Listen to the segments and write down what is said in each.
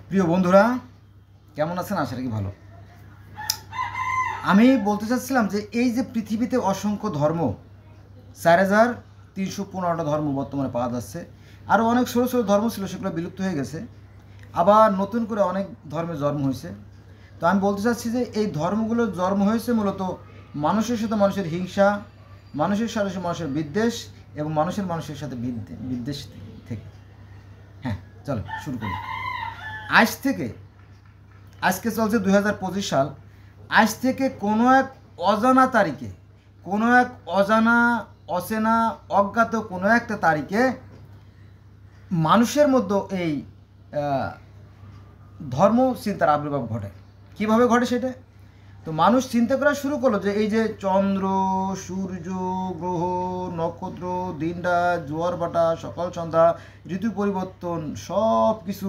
প্রিয় বন্ধুরা, কেমন আছেন? আশা রাখি ভালো। আমি বলতে চাচ্ছিলাম যে এই যে পৃথিবীতে অসংখ্য ধর্ম, 4315টা ধর্ম বর্তমানে পাওয়া যাচ্ছে। আরও অনেক ছোটো ছোটো ধর্ম ছিল, সেগুলো বিলুপ্ত হয়ে গেছে। আবার নতুন করে অনেক ধর্মের জন্ম হয়েছে। তো আমি বলতে চাচ্ছি যে এই ধর্মগুলোর জন্ম হয়েছে মূলত মানুষের সাথে মানুষের হিংসা, মানুষের সাথে মানুষের বিদ্বেষ এবং মানুষের সাথে বিদ্বেষ থেকে। হ্যাঁ, চলো শুরু করি। আজকে চলছে 2025 সাল। আজ থেকে কোনো এক অজানা তারিখে, কোনো এক অচেনা অজ্ঞাত কোনো একটা তারিখে মানুষের মধ্যে এই ধর্ম চিন্তার আবির্ভাব ঘটে। কীভাবে ঘটে সেটা? তো মানুষ চিন্তা করা শুরু করলো যে এই যে চন্দ্র, সূর্য, গ্রহ, নক্ষত্র, দিনরাত, জোয়ার ভাটা, সকাল সন্ধ্যা, ঋতু পরিবর্তন, সব কিছু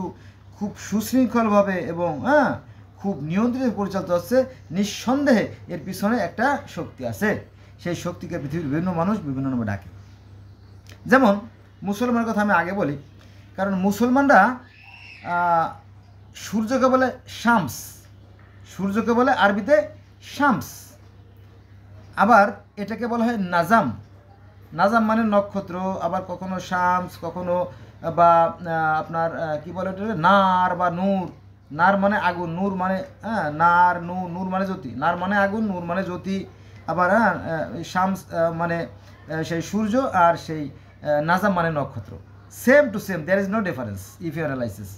খুব সুশৃঙ্খলভাবে এবং খুব নিয়ন্ত্রিত পরিচালিত হচ্ছে। নিঃসন্দেহে এর পিছনে একটা শক্তি আছে। সেই শক্তিকে পৃথিবীর বিভিন্ন মানুষ বিভিন্ন নামে ডাকে। যেমন মুসলমানের কথা আমি আগে বলি, কারণ মুসলমানরা সূর্যকে বলে শামস, সূর্যকে বলে আরবিতে শামস। আবার এটাকে বলা হয় নাজাম। নাজাম মানে নক্ষত্র, আবার কখনো শামস, কখনো বা আপনার কি বলে ওটা নার বা নূর। নার মানে আগুন, নূর মানে নার, নূর মানে জ্যোতি। নার মানে আগুন, নূর মানে জ্যোতি। আবার শামস মানে সেই সূর্য, আর সেই নাজাম মানে নক্ষত্র। Same to same, there is no difference if you analysis.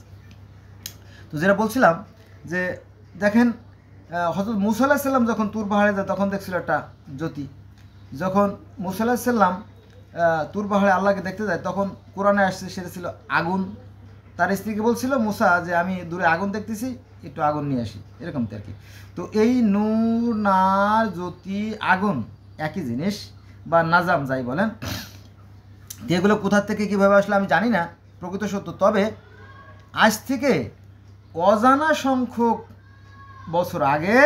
তো যেটা বলছিলাম যে দেখেন, হযরত মূসা আলাইহিস সালাম যখন তুর পাহাড়ে যায় তখন দেখছিল একটা জ্যোতি। যখন মূসা আলাইহিস সালাম তুর পাহাড়ে আল্লাহকে দেখতে যায় তখন কোরআনে আসছে সেটা ছিল আগুন। তার স্ত্রীকে বলছিল মুসা যে আমি দূরে আগুন দেখতেছি, একটু আগুন নিয়ে আসি, এরকম আর কি। তো এই নূর, নার, জ্যোতি, আগুন একই জিনিস, বা নাজাম যাই বলেন। এগুলো কোথা থেকে কীভাবে আসলে আমি জানি না, প্রকৃত সত্য। তবে আজ থেকে অজানা সংখ্যক বছর আগে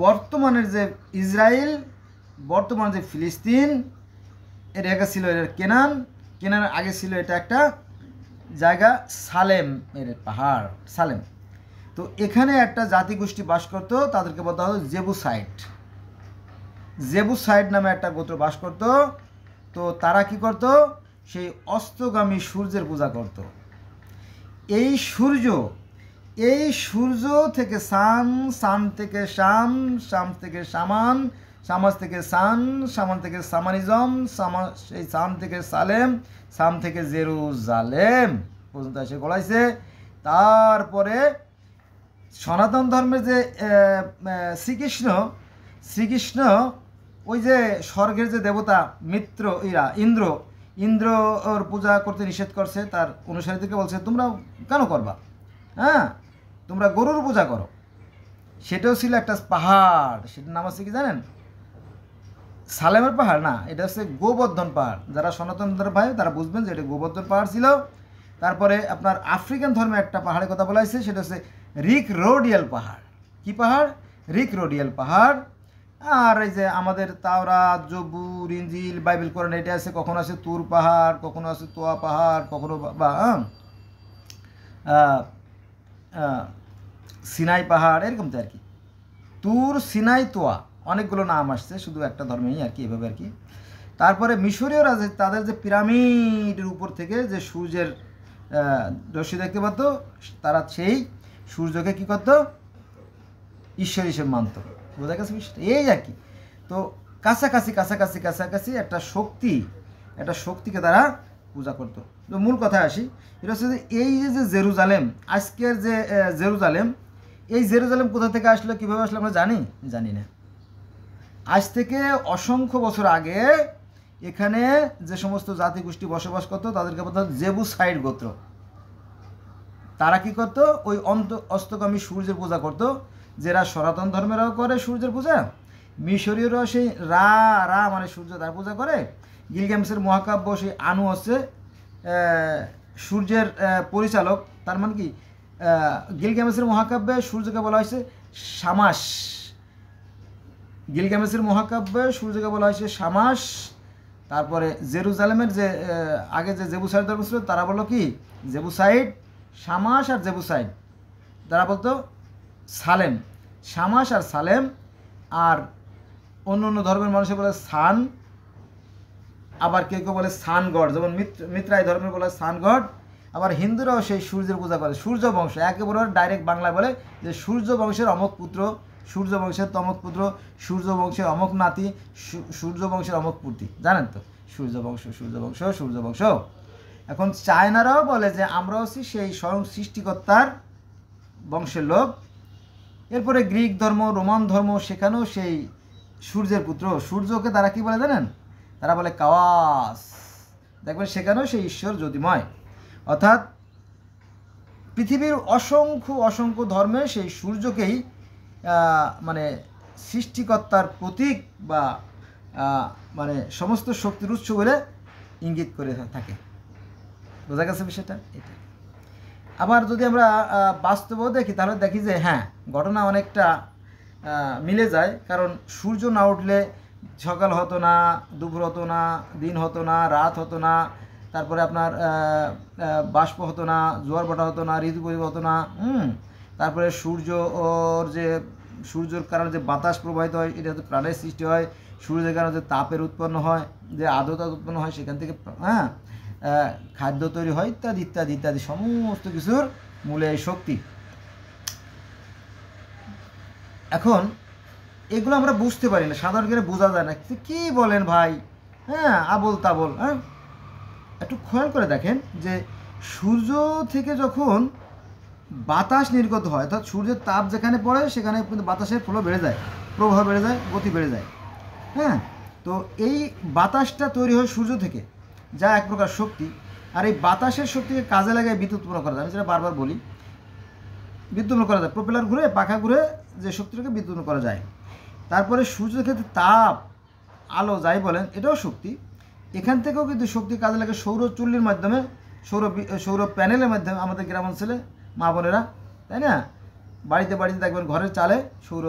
বর্তমানের যে ইসরায়েল, বর্তমান যে ফিলিস্তিন, এর আগে ছিল এর কেনানের আগে ছিল এটা একটা জায়গা সালেম, এর পাহাড় সালেম। তো এখানে একটা জাতিগোষ্ঠী বাস করত, তাদেরকে বলতে হতো জেবুসাইট। জেবুসাইট নামে একটা গোত্র বাস করত। তো তারা কি করত? সেই অস্তগামী সূর্যের পূজা করত। এই সূর্য থেকে সান থেকে শাম, শাম থেকে সামান, সামাজ থেকে সামান থেকে সামানিজম, সেই সাম থেকে সালেম, সাম থেকে জেরুজালেম পর্যন্ত এসে গড়াইছে। তারপরে সনাতন ধর্মের যে শ্রীকৃষ্ণ ওই যে স্বর্গের যে দেবতা ইন্দ্র ওর পূজা করতে নিষেধ করছে। তার অনুসারীদেরকে বলছে তোমরা কেন করবা, তোমরা গরুর পূজা করো। সেটাও ছিল একটা পাহাড়, সেটার নাম আছে কি জানেন? সালেমের পাহাড় না, এটা হচ্ছে গোবর্ধন পাহাড়। যারা সনাতন ধর্মের ভাই তারা বুঝবেন যে এটা গোবর্ধন পাহাড় ছিল। তারপরে আপনার আফ্রিকান ধর্মে একটা পাহাড়ের কথা বলা হয়েছে, সেটা হচ্ছে রিক-রোডিয়াল পাহাড়। কি পাহাড়? রিক-রোডিয়াল পাহাড়। আর এই যে আমাদের তাওরাত, জবুর, ইনজিল, বাইবেল, কোরআন, এটা আছে কখনো আছে তুর পাহাড়, কখনো আছে তোয়া পাহাড়, কখনো বা সিনাই পাহাড়, এরকম তো আর কি। তুর, সিনাই, তোয়া, অনেকগুলো নাম আসছে শুধু একটা ধর্মেই আর কি, এভাবে আর কি। তারপরে মিশরীয়রা যে তাদের যে পিরামিডের উপর থেকে যে সূর্যের রশ্মি দেখতে পারত, তারা সেই সূর্যকে কী করতো? ঈশ্বর হিসেবে মানত। বোঝা গেছে বিষয়টা? এই আর কি। তো কাছাকাছি একটা শক্তিকে তারা পূজা করতো। তো মূল কথায় আসি, এটা হচ্ছে যে এই যে জেরুজালেম, আজকের যে জেরুজালেম, এই জেরুজালেম কোথা থেকে আসলো, কীভাবে আসলো আমরা জানি না। আজ থেকে অসংখ্য বছর আগে এখানে যে সমস্ত জাতিগোষ্ঠী বসবাস করতো তাদেরকে বলতো জেবুসাইট গোত্র। তারা কি করতো? ওই অস্তগামী সূর্যের পূজা করতো। যারা সনাতন ধর্মেরাও করে সূর্যের পূজা, মিশরীয়রাও সেই রা মানে সূর্য, তার পূজা করে। গিলগামেশের মহাকাব্য, সেই আনু হচ্ছে সূর্যের পরিচালক। তার মানে কি, গিলগামেশের মহাকাব্যে সূর্যকে বলা হয়েছে শামাস। গিলগামেশের মহাকাব্যে সূর্যকে বলা হয়েছে শামাস। তারপরে জেরুজালেমের যে আগে যে জেবুসাইট ধর্ম ছিল তারা বললো কি জেবুসাইট, শামাস আর জেবুসাইড, তারা বলতো সালেম, শামাস আর সালেম। আর অন্য অন্য ধর্মের মানুষে বলে সান, আবার কেউ কেউ বলে সান গড, যেমন মিত্রাই ধর্মের বলে সান গড। আবার হিন্দুরাও সেই সূর্যের পূজা করে, সূর্য বংশ, একেবারে ডাইরেক্ট বাংলায় বলে যে সূর্য বংশের অমক পুত্র, সূর্য বংশের তমক পুত্র, সূর্য বংশের অমক নাতি, সূর্য বংশের অমক পুত্রী, জানেন তো, সূর্য বংশ সূর্য বংশ সূর্য বংশ। এখন চায়নারাও বলে যে আমরাও সেই স্বয়ং সৃষ্টিকর্তার বংশের লোক। এরপরে গ্রিক ধর্ম, রোমান ধর্ম, সেখানেও সেই সূর্যের পুত্র, সূর্যকে তারা কি বলে জানেন, তারা বলে কাওয়াস। দেখবেন সেখানেও সেই ঈশ্বর জ্যোতিময়। অর্থাৎ পৃথিবীর অসংখ্য অসংখ্য ধর্মে সেই সূর্যকেই মানে সৃষ্টিকর্তার প্রতীক বা মানে সমস্ত শক্তির উৎস বলে ইঙ্গিত করে থাকে। বোঝা গেছে বিষয়টা? এটা আবার যদি আমরা বাস্তবেও দেখি তাহলে দেখি যে হ্যাঁ, ঘটনা অনেকটা মিলে যায়। কারণ সূর্য না উঠলে সকাল হতো না, দুপুর হতো না, দিন হতো না, রাত হতো না, তারপরে আপনার বাষ্প হতো না, জোয়ার ভাটা হতো না, ঋতু পরিবর্তন হতো না। তারপরে সূর্যের কারণে যে বাতাস প্রবাহিত হয়, এটা হচ্ছে প্রাণের সৃষ্টি হয়। সূর্যের কারণে যে তাপের উৎপন্ন হয়, যে আর্দ্রতা উৎপন্ন হয়, সেখান থেকে খাদ্য তৈরি হয়, ইত্যাদি ইত্যাদি ইত্যাদি। সমস্ত কিছুর মূলে এই শক্তি। এখন এগুলো আমরা বুঝতে পারি না, সাধারণ জ্ঞানে বোঝা যায় না, কি বলেন ভাই, আবল তাবল। একটু খেয়াল করে দেখেন যে সূর্য থেকে যখন বাতাস নির্গত হয়, অর্থাৎ সূর্যের তাপ যেখানে পড়ে সেখানে কিন্তু বাতাসের ফ্লো বেড়ে যায়, প্রবাহ বেড়ে যায়, গতি বেড়ে যায়। তো এই বাতাসটা তৈরি হয় সূর্য থেকে, যা এক প্রকার শক্তি। আর এই বাতাসের শক্তিকে কাজে লাগায় বিদ্যুৎ উৎপন্ন করা যায়। আমি যেটা বারবার বলি, বিদ্যুৎ উৎপন্ন করা যায়, প্রপেলার ঘুরে, পাখা ঘুরে, যে শক্তিটাকে বিদ্যুৎ উৎপন্ন করা যায়। তারপরে সূর্যের ক্ষেত্রে তাপ, আলো যাই বলেন, এটাও শক্তি। এখান থেকেও কিন্তু শক্তি কাজে লাগে সৌর চুল্লির মাধ্যমে, সৌর প্যানেলের মাধ্যমে। আমাদের গ্রামাঞ্চলে মা বোনেরা, তাই না, বাড়িতে বাড়িতে দেখবেন ঘরের চালে সৌর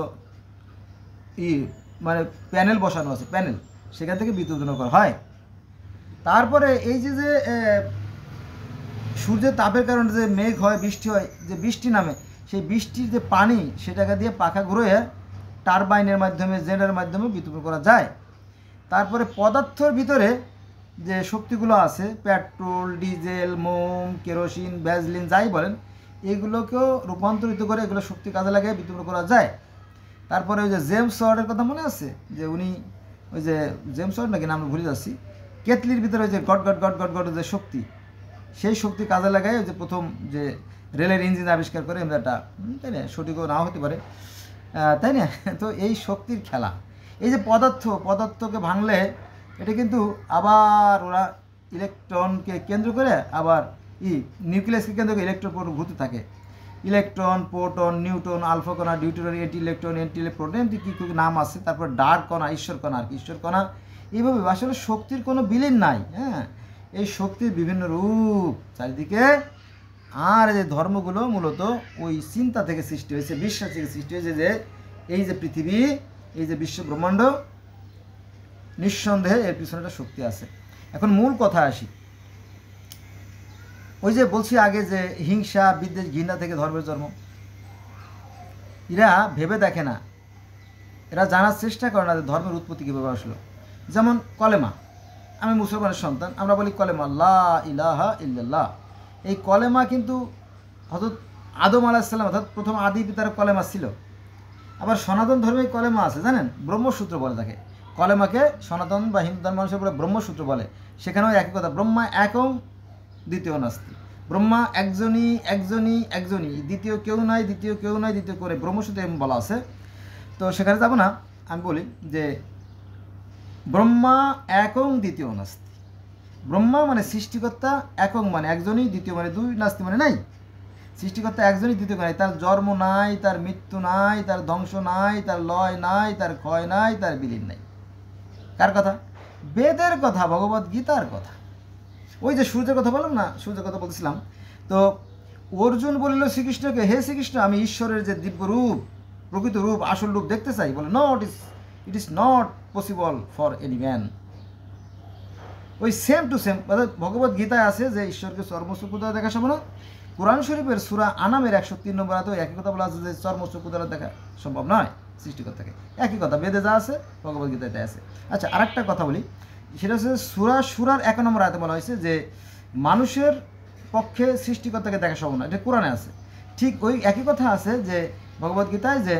মানে প্যানেল বসানো আছে, প্যানেল, সেখান থেকে বিদ্যুৎ উৎপন্ন করা হয়। তারপরে এই যে সূর্যের তাপের কারণে যে মেঘ হয়, বৃষ্টি হয়, যে বৃষ্টি নামে, সেই বৃষ্টির যে পানি, সেটাকে দিয়ে পাখা ঘুরে টারবাইনের মাধ্যমে, জেনারের মাধ্যমে বিদ্যুৎ করা যায়। তারপরে পদার্থের ভিতরে যে শক্তিগুলো আছে, পেট্রোল, ডিজেল, মোম, কেরোসিন, ভ্যাসলিন, যাই বলেন, এগুলোকেও রূপান্তরিত করে এগুলো শক্তি কাজে লাগিয়ে বিদ্যুৎ করা যায়। তারপরে ওই যে জেমস ওয়ার্ডের কথা মনে আছে, যে উনি ওই যে জেমস ওয়ার্ড নাকি নাম ভুলে যাচ্ছি, কেতলির ভিতরে ওই যে goat goat goat goat goat যে শক্তি, সেই শক্তি কাজে লাগায় ওই যে প্রথম যে রেলের ইঞ্জিন আবিষ্কার করে এমনিটা, তাই না, সঠিকও নাও হতে পারে, তাই না। তো এই শক্তির খেলা, এই যে পদার্থকে ভাঙলে এটা কিন্তু আবার ওরা ইলেকট্রনকে কেন্দ্র করে, আবার নিউক্লিয়াসকে কেন্দ্র করে ইলেকট্রন ঘুরতে থাকে। ইলেকট্রন, প্রোটন, নিউট্রন, আলফা কণা, ডিউট্রন, এন্টি ইলেকট্রন, এন্টি ইলেকট্রন, এমনি কী কী নাম আছে। তারপর ডার্ক কণা, ঈশ্বর কণা, আর কি ঈশ্বর কণা। এইভাবে আসলে শক্তির কোনো বিলীন নাই। এই শক্তির বিভিন্ন রূপ চারিদিকে। আর এই যে ধর্মগুলো মূলত ওই চিন্তা থেকে সৃষ্টি হয়েছে, বিশ্বাস থেকে সৃষ্টি হয়েছে, যে এই যে পৃথিবী, এই যে বিশ্ব ব্রহ্মাণ্ড, নিঃসন্দেহে এর পিছনে একটা শক্তি আছে। এখন মূল কথা আসি, ওই যে বলছি আগে যে হিংসা, বিদ্বেষ, ঘৃণা থেকে ধর্মের জন্ম। এরা ভেবে দেখে না, এরা জানার চেষ্টা করে না যে ধর্মের উৎপত্তি কীভাবে আসলো। যেমন কলেমা, আমি মুসলমানের সন্তান, আমরা বলি কলেমা লা ইলাহা ইল্লাল্লাহ। এই কলেমা কিন্তু হযরত আদম আলাইহিস সালাম, অর্থাৎ প্রথম আদি পিতার কলেমা ছিল। আবার সনাতন ধর্মে কলেমা আছে, জানেন, ব্রহ্মসূত্র বলে থাকে। কলেমাকে সনাতন বা হিন্দু ধর্ম মানুষের বলে ব্রহ্মসূত্র বলে। সেখানেও একই কথা, ব্রহ্মা একং দ্বিতীয় নাস্তি, ব্রহ্মা একজনই একজনই একজনই, দ্বিতীয় কেউ নাই, দ্বিতীয় কেউ নাই, দ্বিতীয় করে ব্রহ্মসূত্রে এমন বলা আছে। তো সেখানে যাব না, আমি বলি যে ব্রহ্মা একং দ্বিতীয় নাস্তি। ব্রহ্মা মানে সৃষ্টিকর্তা, একং মানে একজনই, দ্বিতীয় মানে দুই, নাস্তি মানে নাই। সৃষ্টিকর্তা একজনই, দ্বিতীয় নাই, তার জন্ম নাই, তার মৃত্যু নাই, তার ধ্বংস নাই, তার লয় নাই, তার ক্ষয় নাই, তার বিলীন নাই। কার কথা? বেদের কথা, ভগবদ গীতার কথা। ওই যে সূর্যের কথা বললাম না, সূর্যের কথা বলছিলাম। তো অর্জুন বলিল শ্রীকৃষ্ণকে, হে শ্রীকৃষ্ণ, আমি ঈশ্বরের যে দিব্য রূপ, প্রকৃত রূপ, আসল রূপ দেখতে চাই। বলে, no, it is not possible for any man. ওই সেম টু সেম অর্থাৎ ভগবত গীতায় আছে যে ঈশ্বরকে চর্মচক্ষু দ্বারা দেখা সম্ভব না, কোরআন শরীফের সূরা আনামের 103 নম্বর আয়াতেও একই কথা বলা আছে যে চর্মচক্ষু দ্বারা দেখা সম্ভব নয় সৃষ্টিকর্তাকে। একই কথা বেদে যা আছে ভগবত গীতাতে আছে। আচ্ছা, আরেকটা কথা বলি, সেটা হচ্ছে সূরার 1 নম্বর আয়াতে বলা হয়েছে যে মানুষের পক্ষে সৃষ্টিকর্তাকে দেখা সম্ভব না, এটা কোরআনে আছে। ঠিক ওই একই কথা আছে যে ভগবদ্গীতায় যে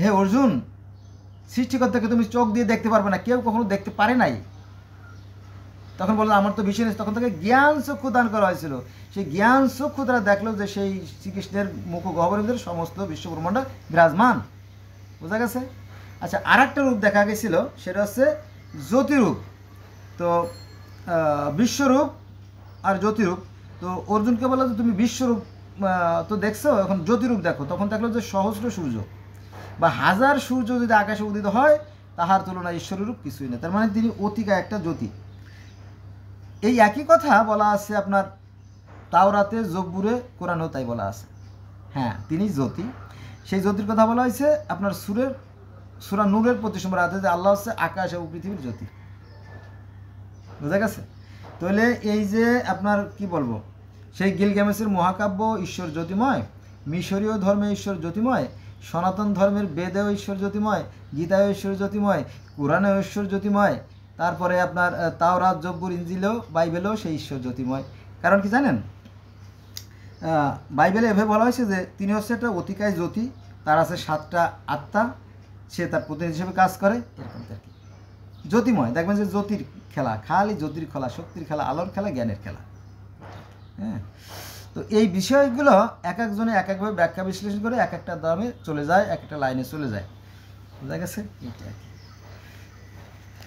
হে অর্জুন, সৃষ্টিকর্তাকে তুমি চোখ দিয়ে দেখতে পারবে না, কেউ কখনো দেখতে পারে নাই। তখন বললো আমার তো বিষয় নেই, তখন তাকে জ্ঞান চক্ষু দান করা হয়েছিল। সেই জ্ঞান চক্ষু দ্বারা দেখলো যে সেই শ্রীকৃষ্ণের মুখ গহ্বরের সমস্ত বিশ্বব্রহ্মাণ্ড বিরাজমান। বোঝা গেছে? আচ্ছা, আর একটা রূপ দেখা গেছিল, সেটা হচ্ছে জ্যোতিরূপ। তো বিশ্বরূপ আর জ্যোতিরূপ। তো অর্জুনকে বললো যে তুমি বিশ্বরূপ তো দেখছো, এখন জ্যোতিরূপ দেখো। তখন দেখলো যে সহস্র সূর্য বা হাজার সূর্য যদি আকাশে উদিত হয় তাহার তুলনায় ঈশ্বররূপ কিছুই না। তার মানে তিনি অতিকা একটা জ্যোতি। এই একই কথা বলা আছে আপনার তাওরাতে, জব্বুরে, কোরআনেও তাই বলা আছে। হ্যাঁ, তিনি জ্যোতি। সেই জ্যোতির কথা বলা হয়েছে আপনার সূরা নূরের 25 নম্বর আয়াতে যে আল্লাহ হচ্ছে আকাশ এবং পৃথিবীর জ্যোতি। বোঝা গেছে? তাহলে এই যে আপনার কি বলবো, সেই গিলগামেশের মহাকাব্য ঈশ্বর জ্যোতিময়, মিশরীয় ধর্মে ঈশ্বর জ্যোতিময়, সনাতন ধর্মের বেদেও ঈশ্বর জ্যোতিময়, গীতায় ঈশ্বর জ্যোতিময়, কোরআনেও ঈশ্বর জ্যোতিময়, তারপরে আপনার তাওরাত, জব্বুর, ইনজিলেও, বাইবেলেও সেই ঈশ্বর জ্যোতিময়। কারণ কি জানেন, বাইবেলে এভাবে বলা হয়েছে যে তিনি হচ্ছে একটা অতিকায় জ্যোতি, তার আছে 7টা আত্মা, সে তার প্রতিনিধি হিসেবে কাজ করে, এরকম আর কি। জ্যোতিময়, দেখবেন যে জ্যোতির খেলা, খালি জ্যোতির খেলা, শক্তির খেলা, আলোর খেলা, জ্ঞানের খেলা। হ্যাঁ, তো এই বিষয়গুলো এক একজনে এক একভাবে ব্যাখ্যা বিশ্লেষণ করে এক একটা দামে চলে যায়, এক একটা লাইনে চলে যায়। বোঝা গেছে? এটা আর কি।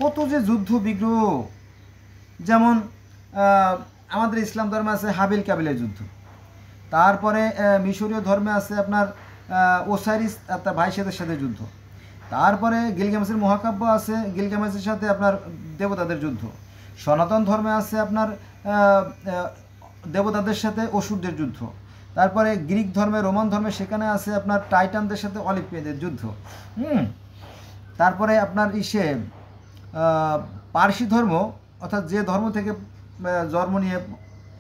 কত যে যুদ্ধ বিগ্রহ, যেমন আমাদের ইসলাম ধর্মে আছে হাবিল কাবিলের যুদ্ধ, তারপরে মিশরীয় ধর্মে আছে আপনার ওসাইরিস তার ভাই সাথে যুদ্ধ, তারপরে গিলগামেশের মহাকাব্য আছে গিলগামেশের সাথে আপনার দেবতাদের যুদ্ধ, সনাতন ধর্মে আছে আপনার দেবতাদের সাথে অসুরদের যুদ্ধ, তারপরে গ্রিক ধর্মে, রোমান ধর্মে সেখানে আছে আপনার টাইটানদের সাথে অলিম্পিয়াদের যুদ্ধ। তারপরে আপনার পার্সি ধর্ম, অর্থাৎ যে ধর্ম থেকে জন্ম নিয়ে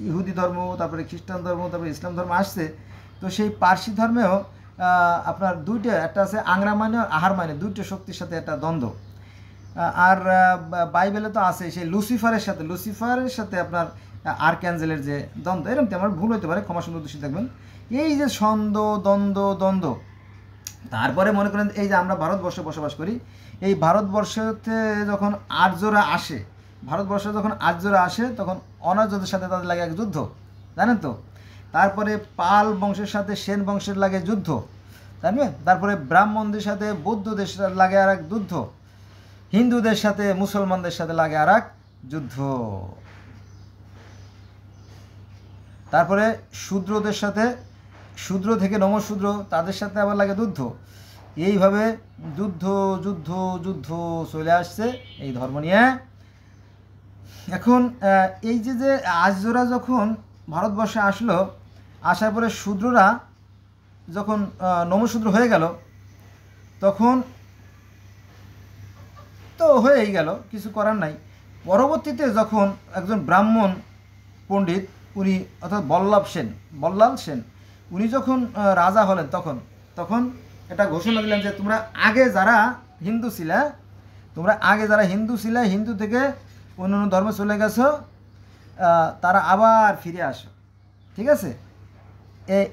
ইহুদি ধর্ম, তারপরে খ্রিস্টান ধর্ম, তারপরে ইসলাম ধর্ম আসছে, তো সেই পার্সি ধর্মেও আপনার দুইটা, একটা আছে আংরা মানে আর আহার মানে, দুইটা শক্তির সাথে একটা দ্বন্দ্ব। আর বাইবেলে তো আছে সেই লুসিফারের সাথে আপনার আর্ক্যাঞ্জেলের যে দ্বন্দ্ব। এরকম আমার ভুল হতে পারে, ক্ষমা সুন্দর দোষী থাকবেন। এই যে দ্বন্দ্ব, তারপরে মনে করেন এই যে আমরা ভারতবর্ষে বসবাস করি, এই ভারতবর্ষতে যখন আর্যরা আসে তখন অনার্যদের সাথে তাদের লাগে এক যুদ্ধ, জানেন তো। তারপরে পাল বংশের সাথে সেন বংশের লাগে যুদ্ধ, জানবেন। তারপরে ব্রাহ্মণদের সাথে বৌদ্ধদের সাথে লাগে আর এক যুদ্ধ, হিন্দুদের সাথে মুসলমানদের সাথে লাগে আর এক যুদ্ধ, তারপরে শূদ্র থেকে নমশূদ্র তাদের সাথে আবার লাগে যুদ্ধ। এইভাবে যুদ্ধ চলে আসছে এই ধর্ম নিয়ে। এখন এই যে আর্যরা যখন ভারতবর্ষে আসার পরে শূদ্ররা যখন নমশূদ্র হয়ে গেল, তখন তো হয়েই গেল, কিছু করার নাই। পরবর্তীতে যখন একজন ব্রাহ্মণ পণ্ডিত, উনি অর্থাৎ বল্লাল সেন, উনি যখন রাজা হলেন, তখন এটা ঘোষণা দিলেন যে তোমরা আগে যারা হিন্দু ছিলে, হিন্দু থেকে অন্য ধর্মে চলে গেছো, তারা আবার ফিরে আসো। ঠিক আছে?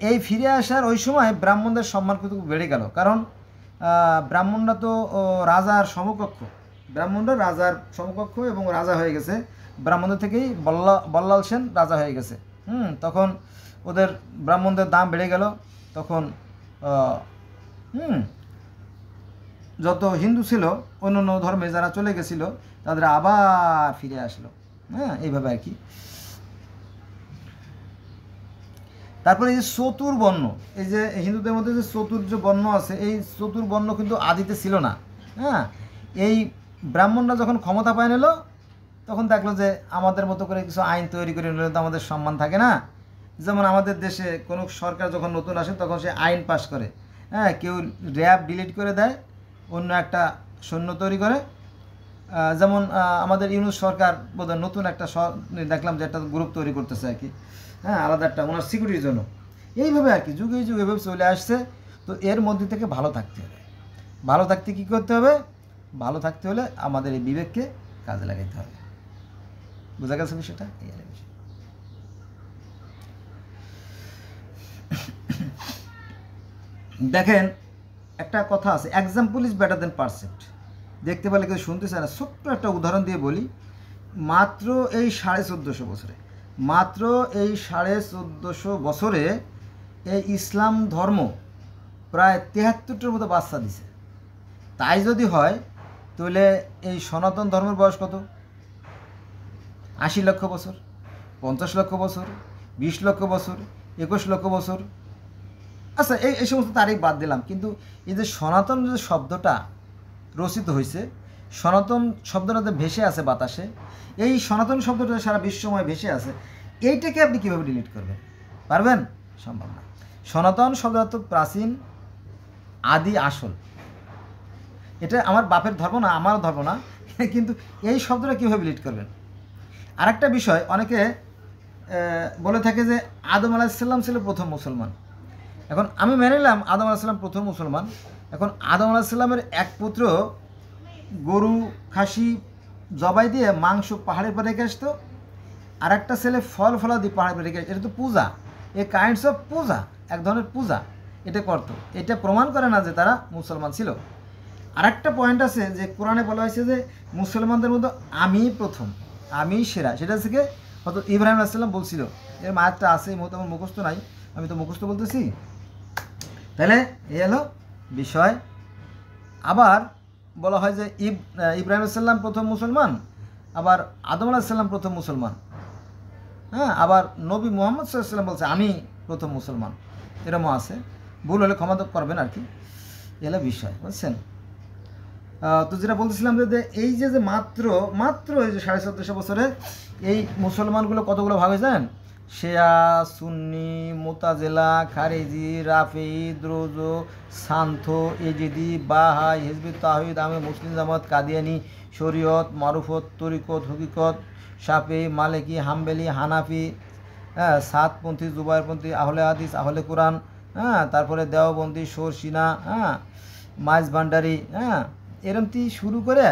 এই ফিরে আসার ওই সময় ব্রাহ্মণদের সম্মান কিন্তু বেড়ে গেল, কারণ ব্রাহ্মণরা তো রাজার সমকক্ষ এবং রাজা হয়ে গেছে। ব্রাহ্মণদের থেকেই বল্লাল সেন রাজা হয়ে গেছে। তখন ওদের ব্রাহ্মণদের দাম বেড়ে গেল। তখন যত হিন্দু ছিল, অন্য ধর্মে যারা চলে গেছিল, তাদের আবার ফিরে আসলো। এইভাবে আর কি। তারপরে এই যে চতুর্বর্ণ, এই যে হিন্দুদের মধ্যে যে চতুর্য বর্ণ আছে, এই চতুর্বর্ণ কিন্তু আদিতে ছিল না। এই ব্রাহ্মণরা যখন ক্ষমতা পায় নিল, তখন দেখলো যে আমাদের মতো করে কিছু আইন তৈরি করে নিলে তো আমাদের সম্মান থাকে না। যেমন আমাদের দেশে কোনো সরকার যখন নতুন আসে, তখন সে আইন পাস করে, কেউ র্যাব ডিলিট করে দেয়, অন্য একটা সৈন্য তৈরি করে, যেমন আমাদের ইউনূস সরকার বোধহয় নতুন একটা দেখলাম যে একটা গ্রুপ তৈরি করতেছে আর কি, হ্যাঁ, আলাদা একটা ওনার সিকিউরিটির জন্য। এইভাবে আর কি যুগে যুগে এভাবে চলে আসছে। তো এর মধ্যে থেকে ভালো থাকতে হবে। ভালো থাকতে কী করতে হবে? ভালো থাকতে হলে আমাদের এই বিবেককে কাজে লাগাইতে হবে। বোঝা গেছে বিষয়টা? এই বিষয়। দেখেন একটা কথা আছে, example is better then percept. দেখতে পেলে কেউ শুনতে চায় না, ছোট্ট একটা উদাহরণ দিয়ে বলি। মাত্র এই 1450 বছরে, মাত্র এই 1450 বছরে এই ইসলাম ধর্ম প্রায় 73টার মতো বাচ্চা দিছে। তাই যদি হয় তাহলে এই সনাতন ধর্মের বয়স কত? 80 লক্ষ বছর, 50 লক্ষ বছর, 20 লক্ষ বছর, 21 লক্ষ বছর। আচ্ছা, এই সমস্ত তারিখ বাদ দিলাম, কিন্তু এই যে সনাতন যে শব্দটা রচিত হয়েছে, সনাতন শব্দটা যে ভেসে আছে বাতাসে, এই সনাতন শব্দটা সারা বিশ্বময় ভেসে আছে, এইটাকে আপনি কীভাবে ডিলিট করবেন? পারবেন? সম্ভব না। সনাতন শব্দটা তো প্রাচীন, আদি, আসল। এটা আমার বাপের ধর্ম না, আমারও ধর্ম না, কিন্তু এই শব্দটা কীভাবে ডিলিট করবেন? আরেকটা বিষয়, অনেকে বলে থাকে যে আদম আলাইহিসসালাম ছিল প্রথম মুসলমান। এখন আমি মেনে নিলাম আদম আলাইহিসসালাম প্রথম মুসলমান। এখন আদম আলাইহিসসালামের এক পুত্র গরু খাসি জবাই দিয়ে মাংস পাহাড়ের পরে রেখে আসতো, আর একটা ছেলে ফল ফলাদি পাহাড়ের পরে রেখে আসতো। এটা তো পূজা, এ কাইন্ডস অফ পূজা, এক ধরনের পূজা এটা করতো। এটা প্রমাণ করে না যে তারা মুসলমান ছিল। আরেকটা পয়েন্ট আছে যে কোরআনে বলা হয়েছে যে মুসলমানদের মধ্যে আমি প্রথম, আমি সেরা। সেটা থেকে হয়তো ইব্রাহিম আলাইহিসসালাম বলছিল, এর মায়াতটা আছে, এই মুহূর্তে আমার মুখস্থ নাই, আমি তো মুখস্থ বলতেছি। তাহলে এই হলো বিষয়। আবার বলা হয় যে ইব্রাহিম আলাইহিসসালাম প্রথম মুসলমান, আবার আদম আলাইহিসসালাম প্রথম মুসলমান, হ্যাঁ, আবার নবী মুহাম্মদ সাল্লাল্লাহু আলাইহি ওয়াসাল্লাম বলছে আমি প্রথম মুসলমান। এরকমও আছে, ভুল হলে ক্ষমা করবেন আর কি। এলো বিষয়, বুঝছেন? তো যেটা বলতেছিলাম যে এই যে মাত্র এই যে 1450 বছরে এই মুসলমানগুলো কতগুলো ভাগ হয়ে যান? শিয়া, সুন্নি, মুতাজিলা, খারেজি, রাফি, দ্রুজো, সান্থো, এজিদি, বাহাই, হিজবুত তাওহীদ, আহমদ মুসলিম জামাত, কাদিয়ানি, শরীয়ত, মারুফত, তরিকত, হকিকত, শাফি, মালিকি, হাম্বেলি, হানাফি, হ্যাঁ, সাতপন্থী, জুবাইরপন্থী, আহলে হাদিস, আহলে কোরআন, হ্যাঁ, তারপরে দেওবন্দি, শোরশিনা, হ্যাঁ, মাইজ ভান্ডারি, হ্যাঁ, এরমটি শুরু করে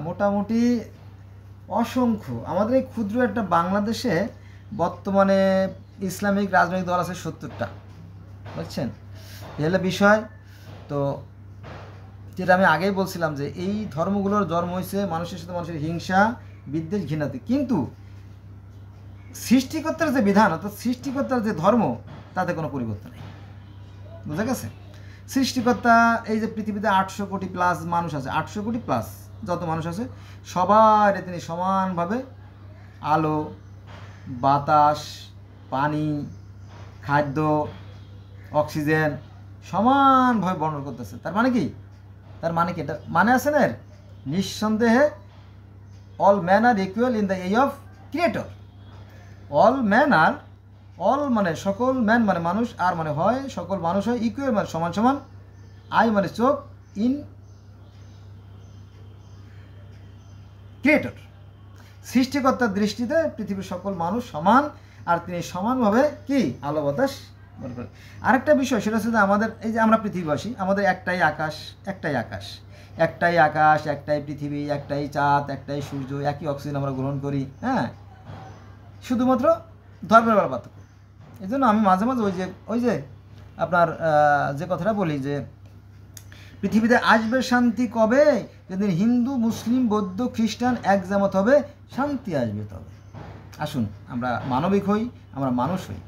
মোটামুটি অসংখ্য আমাদের এই ক্ষুদ্র একটা বাংলাদেশে বর্তমানে ইসলামিক রাজনৈতিক দল আছে 70টা, বুঝছেন? এই হলো বিষয়। তো যেটা আমি আগেই বলছিলাম যে এই ধর্মগুলোর জন্ম হয়েছে মানুষের সাথে মানুষের হিংসা, বিদ্বেষ, ঘৃণাতে। কিন্তু সৃষ্টিকর্তার যে বিধান, অর্থাৎ সৃষ্টিকর্তার যে ধর্ম, তাতে কোনো পরিবর্তন নেই। বুঝা গেছে? সৃষ্টিকর্তা এই যে পৃথিবীতে 800 কোটি প্লাস মানুষ আছে, 800 কোটি প্লাস যত মানুষ আছে, সবার তিনি সমানভাবে আলো, বাতাস, পানি, খাদ্য, অক্সিজেন সমানভাবে বর্ণনা করতেছে। তার মানে কি? তার মানে কি? এটা মানে আছে না, নিঃসন্দেহে all man are equal in the eye of creator. All man are, all মানে সকল, ম্যান মানে মানুষ, আর মানে হয় সকল মানুষ, হয় ইকুয়াল মানে সমান সমান, আই মানে চোখ, ইন ক্রিয়েটর। সৃষ্টিকর্তার দৃষ্টিতে পৃথিবীর সকল মানুষ সমান, আর তিনি সমানভাবে কি আলো বাতাস মনে করেন। আরেকটা বিষয় সেটা হচ্ছে যে আমাদের এই যে আমরা পৃথিবীবাসী, আমাদের একটাই আকাশ, একটাই আকাশ, একটাই আকাশ, একটাই পৃথিবী, একটাই চাঁদ, একটাই সূর্য, একই অক্সিজেন আমরা গ্রহণ করি, হ্যাঁ, শুধুমাত্র ধর্মের বেলা পার্থক্য। এই জন্য আমি মাঝে মাঝে ওই যে আপনার যে কথাটা বলি যে পৃথিবীতে আসবে শান্তি কবে? যেদিন হিন্দু, মুসলিম, বৌদ্ধ, খ্রিস্টান একজামত হবে, শান্তি আসবে তবে। আসুন আমরা মানবিক হই, আমরা মানুষ হই।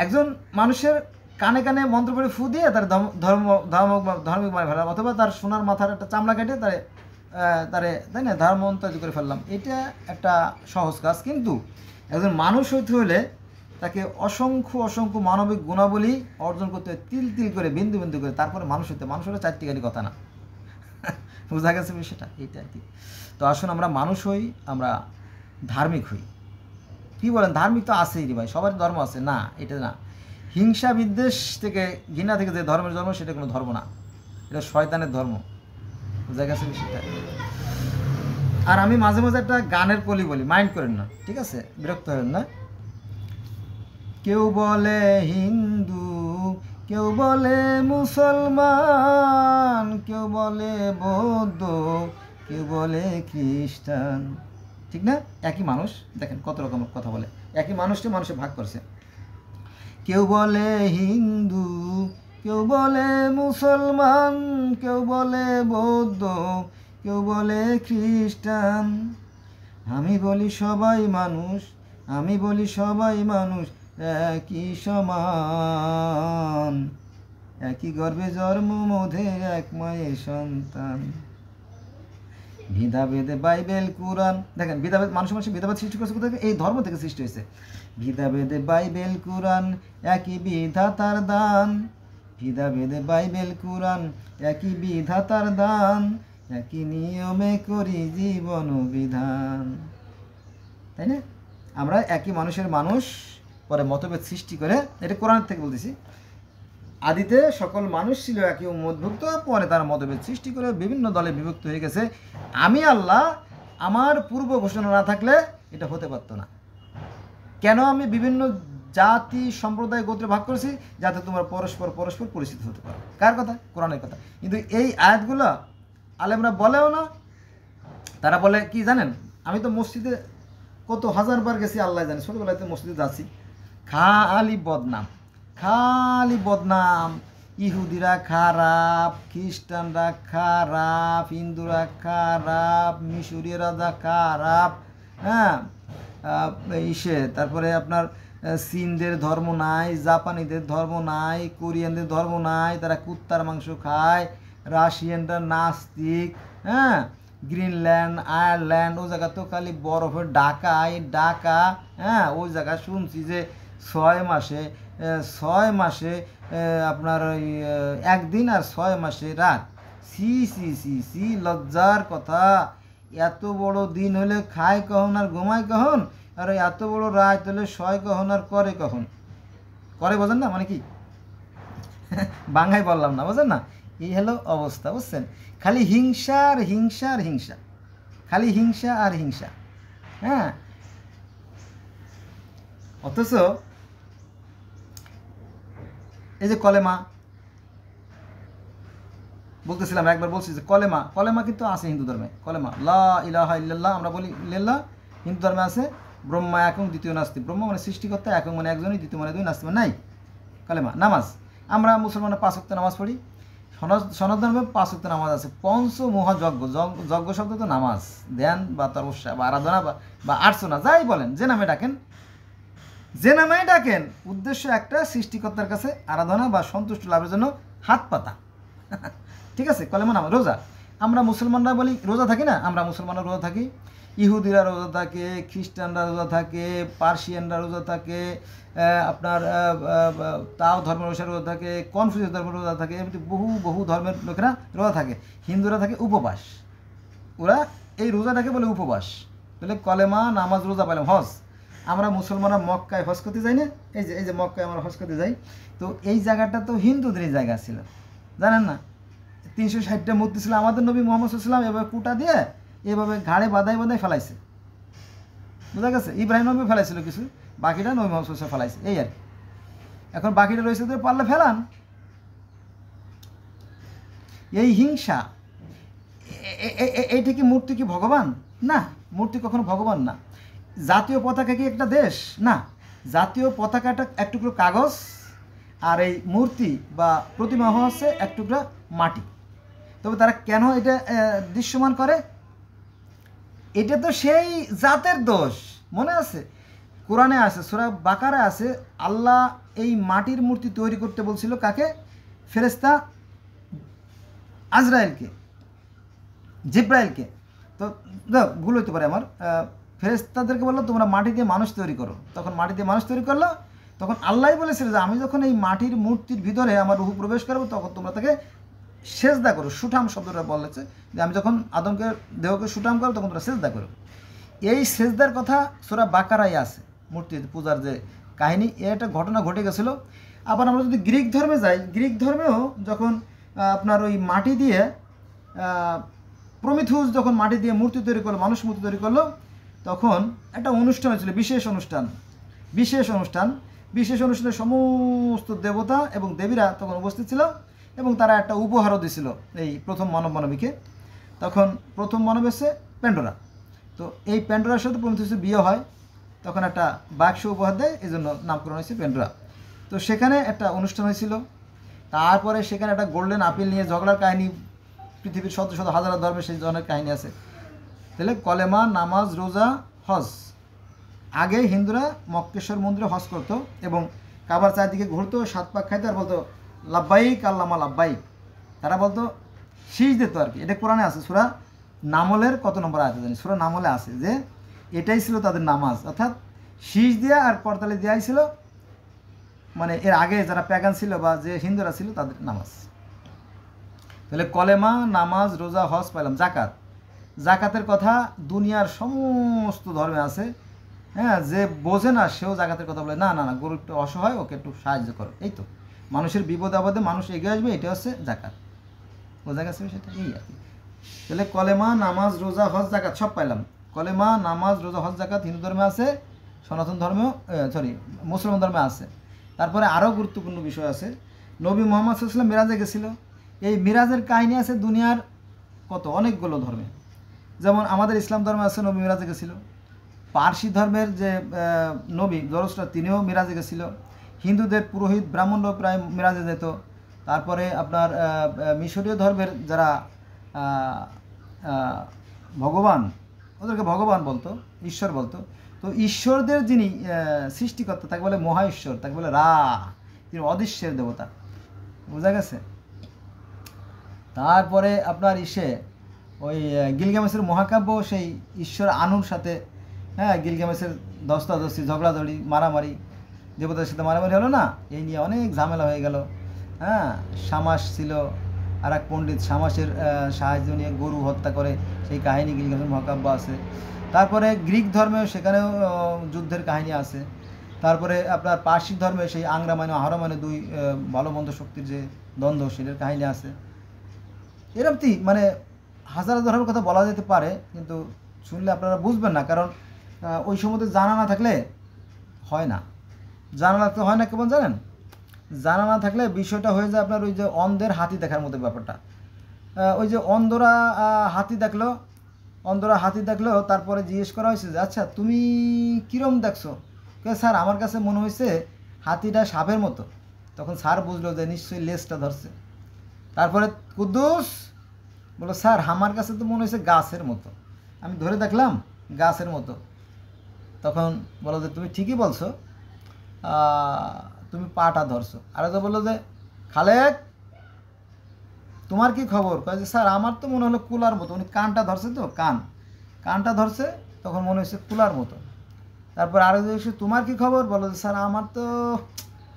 একজন মানুষের কানে কানে মন্ত্র পড়ে ফু দিয়ে তার ধার্মিক মানে ফেলাম, অথবা তার সোনার মাথার একটা চামড়া কেটে তারে তাই না ধর্মান্তরিত করে ফেললাম, এটা একটা সহজ কাজ। কিন্তু একজন মানুষ হইতে হলে তাকে অসংখ্য অসংখ্য মানবিক গুণাবলী অর্জন করতে হয়, তিল তিল করে, বিন্দু বিন্দু করে, তারপরে মানুষ হতে। মানুষ হলে চারটিখানি কথা না। বোঝা গেছে বিষয়টা? এইটা আর কি। তো আসুন আমরা মানুষ হই, আমরা ধার্মিক হই। কী বলেন? ধার্মিক তো আছেই রে ভাই, সবার ধর্ম আছে না, এটা না। হিংসা, বিদ্বেষ থেকে, ঘৃণা থেকে যে ধর্মের জন্ম, সেটা কোনো ধর্ম না, এটা শয়তানের ধর্ম। বুঝা গেছে বিষয়টা? আর আমি মাঝে মাঝে একটা গানের কলি বলি, মাইন্ড করেন না, ঠিক আছে, বিরক্ত হবেন না। কেউ বলে হিন্দু, কেউ বলে মুসলমান, কেউ বলে বৌদ্ধ, কেউ বলে খ্রিস্টান, ঠিক না? একই মানুষ, দেখেন কত রকম কথা বলে, একই মানুষকে মানুষে ভাগ করছে। কেউ বলে হিন্দু, কেউ বলে মুসলমান, কেউ বলে বৌদ্ধ, কেউ বলে খ্রিস্টান। আমি বলি সবাই মানুষ, আমি বলি সবাই মানুষ, একই সমান, একই গর্ভে জন্ম মোদের এক মায়ের সন্তান। ভেদাভেদে বাইবেল কোরআন, দেখেন ভেদাভেদ, মানুষের ভেদাভেদ সৃষ্টি করছে কোথা থেকে? এই ধর্ম থেকে সৃষ্টি হয়েছে। ভেদাভেদে বাইবেল কোরআন, একই বিধাতার দান। ভেদাভেদে বাইবেল কোরআন, একই বিধাতার দান, একই নিয়মে করি জীবন বিধান। তাই না? আমরা একই মানুষের মানুষ, পরে মতভেদ সৃষ্টি করে, এটা কোরআন থেকে বলতেছি, আদিতে সকল মানুষ ছিল একই উম্মতভুক্ত, পরে তার মতভেদ সৃষ্টি করে বিভিন্ন দলে বিভক্ত হয়ে গেছে। আমি আল্লাহ, আমার পূর্ব ঘোষণা না থাকলে এটা হতে পারত না। কেন আমি বিভিন্ন জাতি সম্প্রদায় গোত্রে ভাগ করেছি? যাতে তোমরা পরস্পর পরিচিত হতে পারো। কার কথা? কোরআনের কথা। কিন্তু এই আয়াতগুলো আলেমরা বলেও না। তারা বলে কি জানেন? আমি তো মসজিদে কত হাজারবার গেছি, আল্লাহ জানে, ছোটোবেলাতে মসজিদে যাচ্ছি, খালি বদনাম, খালি বদনাম। ইহুদিরা খারাপ, খ্রিস্টানরা খারাপ, হিন্দুরা খারাপ, মিশরীয়রা যা খারাপ, হ্যাঁ, তারপরে আপনার চীনদের ধর্ম নাই, জাপানিদের ধর্ম নাই, কোরিয়ানদের ধর্ম নাই, তারা কুত্তার মাংস খায়, রাশিয়ানরা নাস্তিক, হ্যাঁ, গ্রিনল্যান্ড, আয়ারল্যান্ড, ওই জায়গা তো খালি বরফের ডাকা, হ্যাঁ, ওই জায়গা শুনছি যে 6 মাসে আপনার ওই একদিন আর 6 মাসে রাত। সি লজ্জার কথা। এত বড় দিন হলে খায় কখন আর ঘুমায় কখন, আর এত বড় রাত হলে শয় কখন আর করে কখন? করে বোঝেন না? মানে কি বাংলায় বললাম না, বোঝেন না? এই হলো অবস্থা, বুঝছেন? খালি হিংসা আর হিংসা আর হিংসা, খালি হিংসা আর হিংসা, হ্যাঁ। অথচ এই যে কলেমা বলতেছিলাম, একবার বলছি যে কলেমা কিন্তু আছে হিন্দু ধর্মে। কলেমা লা ইলাহা ইল্লাল্লাহ, আমরা বলি লিল্লাহ, হিন্দু ধর্মে আছে। ব্রহ্মা একং, দ্বিতীয় নাস্তি। ব্রহ্ম মানে সৃষ্টিকর্তা, একং মানে একজনই, দ্বিতীয় মানে দুই, নাস্তি মানে নাই। কলেমা। নামাজ, আমরা মুসলমানের 5 ওয়াক্ত নামাজ পড়ি। সনাতন ধর্মে 5 ওয়াক্ত নামাজ আছে। পঞ্চ মহাযজ্ঞ, যজ্ঞ শব্দ তো নামাজ, ধ্যান বা তপস্যা বা আরাধনা বা আর্চনা, যাই বলেন, যে নামে ডাকেন, উদ্দেশ্য একটা, সৃষ্টিকর্তার কাছে আরাধনা বা সন্তুষ্ট লাভের জন্য হাত পাতা। ঠিক আছে? কলেমা। নামাজ। রোজা, আমরা মুসলমানরা বলি রোজা থাকি না, আমরা মুসলমানরা রোজা থাকি, ইহুদিরা রোজা থাকে, খ্রিস্টানরা রোজা থাকে, পার্সিয়ানরা রোজা থাকে, আপনার তাও ধর্মের অনুসারে রোজা থাকে, কনফিউজ ধর্মের রোজা থাকে, এমনি বহু ধর্মের লোকেরা রোজা থাকে। হিন্দুরা থাকে উপবাস, ওরা এই রোজাটাকে বলে উপবাস। তাহলে কলেমা, নামাজ, রোজা পাইলাম। হজ, আমরা মুসলমানরা মক্কায় হজ করতে যাই না? এই যে মক্কায় আমরা হজ করতে যাই, তো এই জায়গাটা তো হিন্দুদেরই জায়গা ছিল, জানেন না? 360টা মূর্তি ছিল। আমাদের নবী মুহাম্মদ সাল্লাল্লাহু আলাইহি ওয়াসাল্লাম এভাবে কুটা দিয়ে এভাবে ঘাড়ে বাঁধাই ফেলাইছে, বুঝা গেছে? ইব্রাহিম নবী ফেলাইছিল কিছু, বাকিটা নবী মুহাম্মদ সাল্লাল্লাহু আলাইহি ওয়াসাল্লাম ফেলাইছে, এই আর কি। এখন বাকিটা রয়েছে, তো পারলে ফেলান। এই হিংসা, এইটা কি মূর্তি কি ভগবান? না, মূর্তি কখনো ভগবান না। জাতীয় পতাকা কি একটা দেশ? না, জাতীয় পতাকাটা এক টুকরো কাগজ, আর এই মূর্তি বা প্রতিমা হচ্ছে এক টুকরা মাটি। তবে তারা কেন এটা দৃশ্যমান করে? এটা তো সেই জাতের দোষ। মনে আছে, কোরআনে আছে, সূরা বাকারায় আছে, আল্লাহ এই মাটির মূর্তি তৈরি করতে বলছিল কাকে? ফেরেশতা আজরাইলকে, জিব্রাইলকে। তো ভুল হইতে পারে আমার, ফেরেশতাদেরকে বললো তোমরা মাটি দিয়ে মানুষ তৈরি করো। তখন মাটি দিয়ে মানুষ তৈরি করলো, তখন আল্লাহই বলেছিল যে আমি যখন এই মাটির মূর্তির ভিতরে আমার রূহ প্রবেশ করবো, তখন তোমরা তাকে সেজদা করো। সুঠাম শব্দটা বলেছে যে আমি যখন আদমকে দেহকে সুঠাম করো, তখন তোমরা সেজদা করো। এই সেজদার কথা সূরা বাকারায় আছে, মূর্তি পূজার যে কাহিনী, এটা ঘটনা ঘটে গেছিল। আবার আমরা যদি গ্রিক ধর্মে যাই, গ্রিক ধর্মেও যখন আপনার ওই মাটি দিয়ে প্রমিথিউস যখন মাটি দিয়ে মূর্তি তৈরি করলো, মানুষ মূর্তি তৈরি করলো, তখন একটা অনুষ্ঠান হয়েছিল, বিশেষ অনুষ্ঠানে সমস্ত দেবতা এবং দেবীরা তখন উপস্থিত ছিল এবং তারা একটা উপহারও দিয়েছিল এই প্রথম মানবীকে। তখন প্রথম মানব এসে প্যান্ডোরা, তো এই প্যান্ডোরার সাথে প্রমিথিউসের বিয়ে হয়, তখন একটা বাক্স উপহার দেয়, এই জন্য নামকরণ হয়েছে প্যান্ডোরা। তো সেখানে একটা অনুষ্ঠান হয়েছিল, তারপরে সেখানে একটা গোল্ডেন আপেল নিয়ে ঝগড়ার কাহিনী, পৃথিবীর শত শত হাজার ধর্মে সেই ধরনের কাহিনী আছে। তাহলে কলেমা, নামাজ, রোজা, হজ। আগে হিন্দুরা মক্কেশ্বর মন্দিরে হজ করতো এবং কাবার চারদিকে ঘুরতো, 7 পাক খাইতো আর বলতো লাব্বাইক আল্লামা লাব্বাইক। তারা বলতো শীষ দিত আর কি। এটা কোরআনে আছে, সূরা নামলের কত নম্বর আয়াতে জানি, সূরা নামলে আছে যে এটাই ছিল তাদের নামাজ, অর্থাৎ শীষ দেওয়া আর করতালি দেওয়াই ছিল মানে এর আগে যারা প্যাগান ছিল বা যে হিন্দুরা ছিল তাদের নামাজ। তাহলে কলেমা, নামাজ, রোজা, হজ পাইলাম। জাকাতের কথা দুনিয়ার সমস্ত ধর্মে আছে। হ্যাঁ, যে বোঝে না সেও জাকাতের কথা বলে, না না না, গরু একটু অসহায়, ওকে একটু সাহায্য করো। এই তো মানুষের বিপদ আপদে মানুষ এগিয়ে আসবে, এটা হচ্ছে জাকাত। বোঝা গেছে সেটা, এই আর কি। তাহলে কলেমা, নামাজ, রোজা, হজ, জাকাত সব পাইলাম। কলেমা, নামাজ, রোজা, হজ, জাকাত হিন্দু ধর্মে আছে, সনাতন ধর্মেও মুসলমান ধর্মে আছে। তারপরে আরও গুরুত্বপূর্ণ বিষয় আছে, নবী মুহাম্মদ সাল্লাল্লাহু আলাইহি ওয়াসাল্লাম মিরাজে গেছিল। এই মিরাজের কাহিনী আছে দুনিয়ার অনেকগুলো ধর্মে। যেমন আমাদের ইসলাম ধর্মে আছে নবী মিরাজে গেছিল, পার্সি ধর্মের যে নবী জরস্ট্রা তিনিও মিরাজে গেছিল, হিন্দুদের পুরোহিত ব্রাহ্মণরাও প্রায় মিরাজে যেত। তারপরে আপনার মিশরীয় ধর্মের যারা ভগবান, ওদেরকে ভগবান বলতো, ঈশ্বর বলতো। তো ঈশ্বরদের যিনি সৃষ্টিকর্তা তাকে বলে মহা ঈশ্বর, তাকে বলে রা, তিনি অদৃশ্যের দেবতা। বোঝা গেছে? তারপরে আপনার ওই গিলগামেশের মহাকাব্য সেই ঈশ্বর আনুর সাথে, হ্যাঁ, গিলগামেশের দস্তাদস্তি, ঝগড়াঝড়ি, মারামারি, দেবতার সাথে মারামারি হলো না, এই নিয়ে অনেক ঝামেলা হয়ে গেল। হ্যাঁ, শামাস ছিল, আর এক পণ্ডিত শামাসের সাহায্য নিয়ে গরু হত্যা করে, সেই কাহিনী গিলগামেশের মহাকাব্য আছে। তারপরে গ্রিক ধর্মেও সেখানেও যুদ্ধের কাহিনী আছে। তারপরে আপনার পার্সি ধর্মে সেই আংরামায়ণ আহরামায়ণ দুই ভালো মন্দ শক্তির যে দ্বন্দ্ব, সেটার কাহিনী আছে। এরকম মানে হাজার ধর্মের কথা বলা যেতে পারে, কিন্তু শুনলে আপনারা বুঝবেন না, কারণ ওই সম্বন্ধে জানা না থাকলে হয় না। জানা না হয় না কেমন জানেন, জানা না থাকলে বিষয়টা হয়ে যায় আপনার ওই যে অন্ধের হাতি দেখার মতো ব্যাপারটা। ওই যে অন্ধরা হাতি দেখলো, তারপরে জিজ্ঞেস করা হয়েছে যে আচ্ছা তুমি কীরম দেখছো? স্যার আমার কাছে মনে হয়েছে হাতিটা সাপের মতো। তখন স্যার বুঝলো যে নিশ্চয়ই লেজটা ধরছে। তারপরে কুদ্দুস বললো স্যার আমার কাছে তো মনে হয়েছে গাছের মতো, আমি ধরে দেখলাম গাছের মতো। তখন বলো যে তুমি ঠিকই বলছো, তুমি পাটা ধরছো। আর তো বললো যে খালেক তোমার কি খবর? কয় যে স্যার আমার তো মনে হলো কুলার মতো। উনি কানটা ধরছে, তো কানটা ধরছে, তখন মনে হয়েছে কুলার মতো। তারপর আরও যে তোমার কি খবর? বলো যে স্যার আমার তো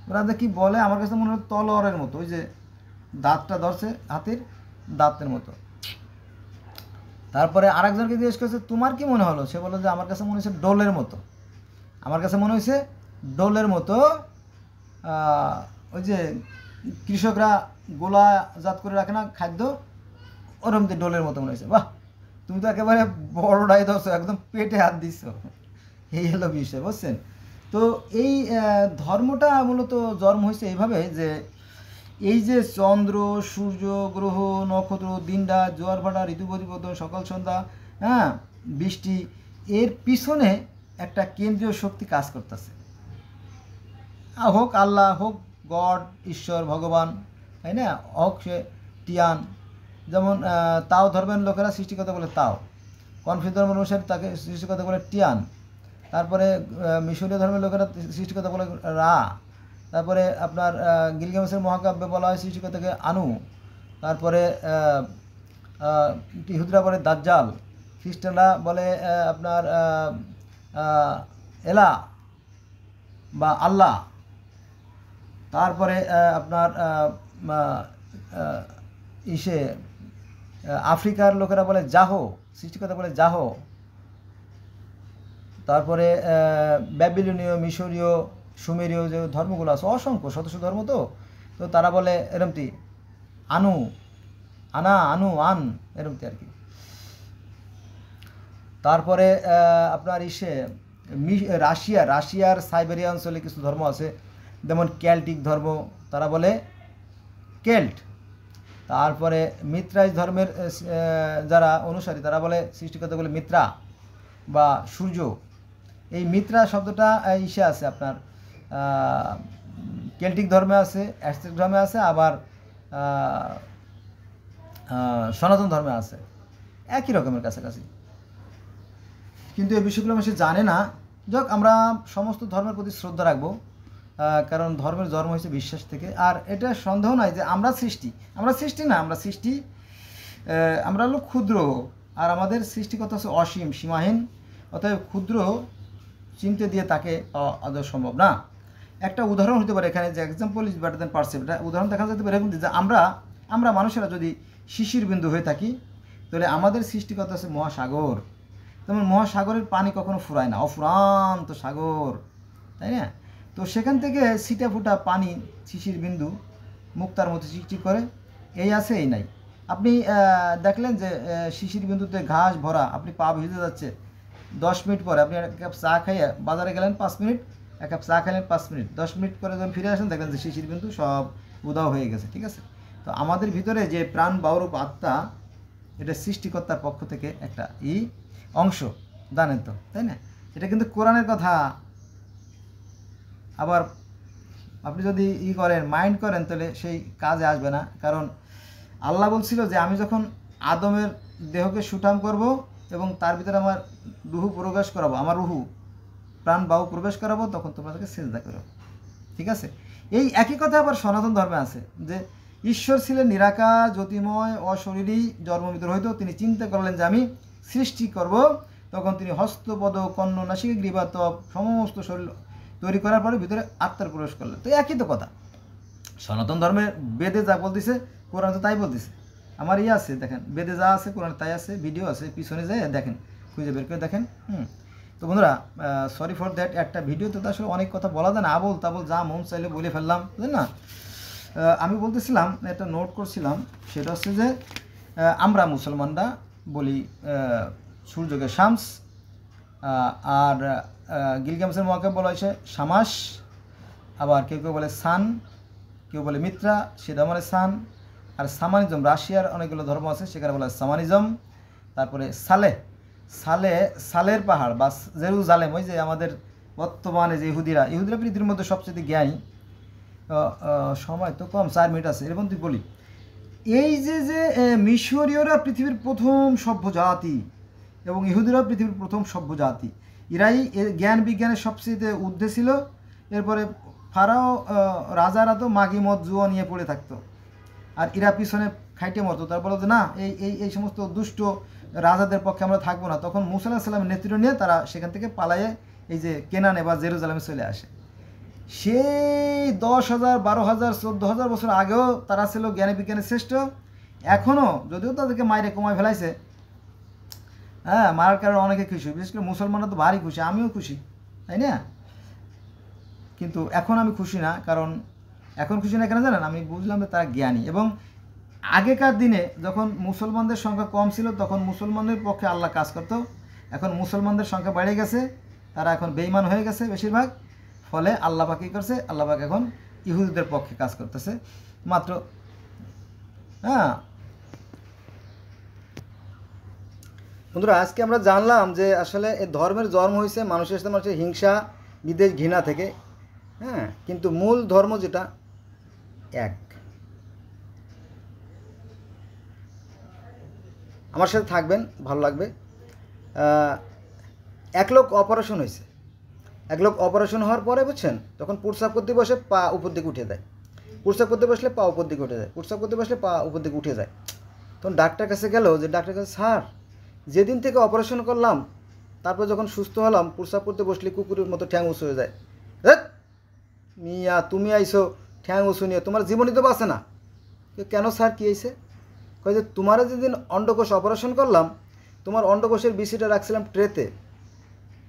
ওরা যে কী বলে, আমার কাছে মনে হলো তলোয়ারের মতো, ওই যে দাঁতটা ধরছে হাতির দাঁতের মতো। তারপরে আরেকজনকে জিজ্ঞেস করছে তোমার কি মনে হলো? সে বললো যে আমার কাছে মনে হয়েছে ডোলের মতো, ডোলের মতো। ওই যে কৃষকরা গোলাজাত করে রাখে না খাদ্য, ওরকম ডোলের মতো মনে হয়েছে। বাহ, তুমি তো একেবারে বড়টাই ধরছো, একদম পেটে হাত দিচ্ছ। এই হলো বিষয়, বুঝছেন? তো এই ধর্মটা মূলত জন্ম হয়েছে এইভাবে যে এই যে চন্দ্র, সূর্য, গ্রহ, নক্ষত্র, দিনটা, জোয়ার ভাটা, ঋতু পরিবর্তন, সকাল সন্ধ্যা, হ্যাঁ, বৃষ্টি, এর পিছনে একটা কেন্দ্রীয় শক্তি কাজ করতেছে। হোক আল্লাহ, হোক গড, ঈশ্বর, ভগবান, তাই না, হোক সে টিয়ান। যেমন তাও ধর্মের লোকেরা সৃষ্টিকর্তা বলে তাও, কনফিউজ ধর্মের অনুসারে তাকে সৃষ্টিকর্তা বলে টিয়ান। তারপরে মিশরীয় ধর্মের লোকেরা সৃষ্টিকর্তা বলে রা। তারপরে আপনার গিলগামেশের মহাকাব্যে বলা হয় সৃষ্টিকর্তাকে আনু। তারপরে ইহুদিরা বলে দাজ্জাল, খ্রিস্টানরা বলে আপনার এলা বা আল্লাহ। তারপরে আপনার আফ্রিকার লোকেরা বলে জাহো, সৃষ্টিকর্তা বলে জাহো। তারপরে ব্যাবিলনীয়, মিশরীয়, সুমেরীয় যে ধর্মগুলো আছে, অসংখ্য শতশ ধর্ম, তো তারা বলে এরমটি আনু, আনা, আনু, আন, এরমটি আর কি। তারপরে আপনার রাশিয়ার সাইবেরিয়া অঞ্চলে কিছু ধর্ম আছে, যেমন কেল্টিক ধর্ম, তারা বলে কেল্ট। তারপরে মিত্রাইজ ধর্মের যারা অনুসারী তারা বলে, সৃষ্টিকর্তা বলে মিত্রা বা সূর্য। এই মিত্রা শব্দটা ইসে আছে আপনার কেল্টিক ধর্মে আছে, অ্যাজটেক ধর্মে আছে, আবার সনাতন ধর্মে আছে, একই রকমের কাছাকাছি। কিন্তু এই বিষয়গুলো মানুষ জানে না। যাক, আমরা সমস্ত ধর্মের প্রতি শ্রদ্ধা রাখবো, কারণ ধর্মের জন্ম হয়েছে বিশ্বাস থেকে। আর এটা সন্দেহ নাই যে আমরা সৃষ্টি না, আমরা হলো ক্ষুদ্র, আর আমাদের সৃষ্টিকর্তা হচ্ছে অসীম, সীমাহীন। অতএব ক্ষুদ্র চিনতে দিয়ে তাকে পাওয়া আদৌ সম্ভব না। একটা উদাহরণ হতে পারে এখানে, যে example is better than percept. এটা উদাহরণ দেখা যেতে পারে এরকম যে আমরা মানুষেরা যদি শিশির বিন্দু হয়ে থাকি, তাহলে আমাদের সৃষ্টিকর্তা হচ্ছে মহাসাগর। তেমন মহাসাগরের পানি কখনো ফুরায় না, অফুরান্ত সাগর, তাই না? তো সেখান থেকে ছিটা ফুটা পানি, শিশির বিন্দু মুক্তার মতো সৃষ্টি করে, এই আছে এই নাই। আপনি দেখলেন যে শিশির বিন্দুতে ঘাস ভরা, আপনি পা ভিজে যাচ্ছে, 10 মিনিট পরে আপনি এক কাপ চা খাইয়ে বাজারে গেলেন 5 মিনিট, এক কাপ চা খাইলেন 5 মিনিট, 10 মিনিট পরে যখন ফিরে আসেন দেখলেন যে শিশির বিন্দু সব উধাও হয়ে গেছে। ঠিক আছে? তো আমাদের ভিতরে যে প্রাণ বায়ুরূপ আত্মা, এটা সৃষ্টিকর্তার পক্ষ থেকে একটা অংশ, জানেন তো, তাই না? এটা কিন্তু কোরআনের কথা। আবার আপনি যদি মাইন্ড করেন, তাহলে সেই কাজে আসবে না। কারণ আল্লাহ বলছিল যে আমি যখন আদমের দেহকে সুঠাম করব এবং তার ভিতরে আমার রুহু প্রবেশ করাবো, আমার রুহু প্রাণ বায়ু প্রবেশ করাবো, তখন তোমরা তাকে সেজদা করো। ঠিক আছে? এই একই কথা আবার সনাতন ধর্মে আছে যে ঈশ্বর ছিলেন নিরাকার, জ্যোতিময়, অশরীরী, জন্মমিত্র হইতো। তিনি চিন্তা করলেন যে আমি সৃষ্টি করব, তখন তিনি হস্তপদ, কর্ণ, নাসিকা, গ্রীবা, ত্বক সমস্ত শরীর তৈরি করার পরে ভিতরে আত্মার প্রবেশ করলেন। তো একই তো কথা। সনাতন ধর্মের বেদে যা বলতেছে, কোরআন তো তাই বলতেছে। আমার আছে, দেখেন, বেদে যা আছে কোরআনে তাই আছে, ভিডিও আছে, পিছনে যায় দেখেন, খুঁজে বের করে দেখেন। তো বন্ধুরা, সরি ফর দ্যাট, একটা ভিডিওতে তো আসলে অনেক কথা বলা যায় না, আবল তাবল যা মন চাইলে বলে ফেললাম, বুঝলেন না? আমি বলতেছিলাম, একটা নোট করছিলাম, সেটা হচ্ছে যে আমরা মুসলমানরা বলি সূর্যকে শামস, আর গিলগামেশের মহাকাব্য বলা হয়েছে শামাস, আবার কেউ কেউ বলে সান, কেউ বলে মিত্রা, সেটা মানে সান। আর সামানিজম, রাশিয়ার অনেকগুলো ধর্ম আছে, সেখানে বলা হয় সামানিজম। তারপরে সালের পাহাড় বা জেরুজালেম, ওই যে আমাদের বর্তমানে যে ইহুদিরা পৃথিবীর মধ্যে সবচেয়ে জ্ঞানী। সময় তো কম, 4 মিনিট আছে, এরকম তুই বলি। এই যে মিশরীয়রা পৃথিবীর প্রথম সভ্য জাতি এবং ইহুদিরা পৃথিবীর প্রথম সভ্য জাতি, এরাই জ্ঞান বিজ্ঞানের সবচেয়ে ঊর্ধ্বে ছিল। এরপরে ফারাও রাজারা তো মাগি মদ জুয়া নিয়ে পড়ে থাকতো, আর এরা পিছনে খাইটে মতো। তারপরে যে না, এই সমস্ত দুষ্ট রাজাদের পক্ষে আমরা থাকবো না। তখন মুসা আলাইহিস সালামের নেতৃত্ব নিয়ে তারা সেখান থেকে পালায়ে এই যে কেনানে বা জেরুজালেমে চলে আসে। সেই 10,000, 12,000, 14,000 বছর আগেও তারা ছিল জ্ঞানী বিজ্ঞানের শ্রেষ্ঠ। এখনও যদিও তাদেরকে মাইরে কমায় ফেলাইছে, হ্যাঁ, মারার কারণে অনেকে খুশি, বিশেষ করে মুসলমানরা তো ভারী খুশি, আমিও খুশি, তাই না? কিন্তু এখন আমি খুশি না। কারণ এখন খুশি না কেন জানেন? আমি বুঝলাম যে তারা জ্ঞানী। এবং আগেকার দিনে যখন মুসলমানদের সংখ্যা কম ছিল, তখন মুসলমানদের পক্ষে আল্লাহ কাজ করত। এখন মুসলমানদের সংখ্যা বেড়ে গেছে, তারা এখন বেঈমান হয়ে গেছে বেশিরভাগ। ফলে আল্লাহ পাক কী করছে? আল্লাহ পাক এখন ইহুদিদের পক্ষে কাজ করতেছে মাত্র। হ্যাঁ বন্ধুরা, আজকে আমরা জানলাম যে আসলে এই ধর্মের জন্ম হয়েছে মানুষের সাথে মানুষের হিংসা, বিদ্বেষ, ঘৃণা থেকে। হ্যাঁ, কিন্তু মূল ধর্ম যেটা এক। আমার সাথে থাকবেন, ভালো লাগবে। এক লোক অপারেশন হয়েছে, এক লোক অপারেশন হওয়ার পরে বুঝছেন, তখন প্রস্রাব করতে বসে পা উপর দিকে উঠে যায়, প্রস্রাব করতে বসলে পা উপর দিকে উঠে যায়, প্রস্রাব করতে বসলে পা উপর দিকে উঠে যায়। তখন ডাক্তার কাছে গেল, যে ডাক্তার কাছে, স্যার যেদিন থেকে অপারেশন করলাম, তারপর যখন সুস্থ হলাম, প্রস্রাব করতে বসলে কুকুরের মতো ঠ্যাং উঁচু হয়ে যায়। মিয়া, তুমি আইসো ঠ্যাং উঁচু নিয়ে, তোমার জীবনই তো বাঁচে না। কেন স্যার, কী হয়েছে? কই যে তোমার যেদিন অন্ডকোষ অপারেশন করলাম, তোমার অন্ডকোষের বিসিটা রাখছিলাম ট্রেতে,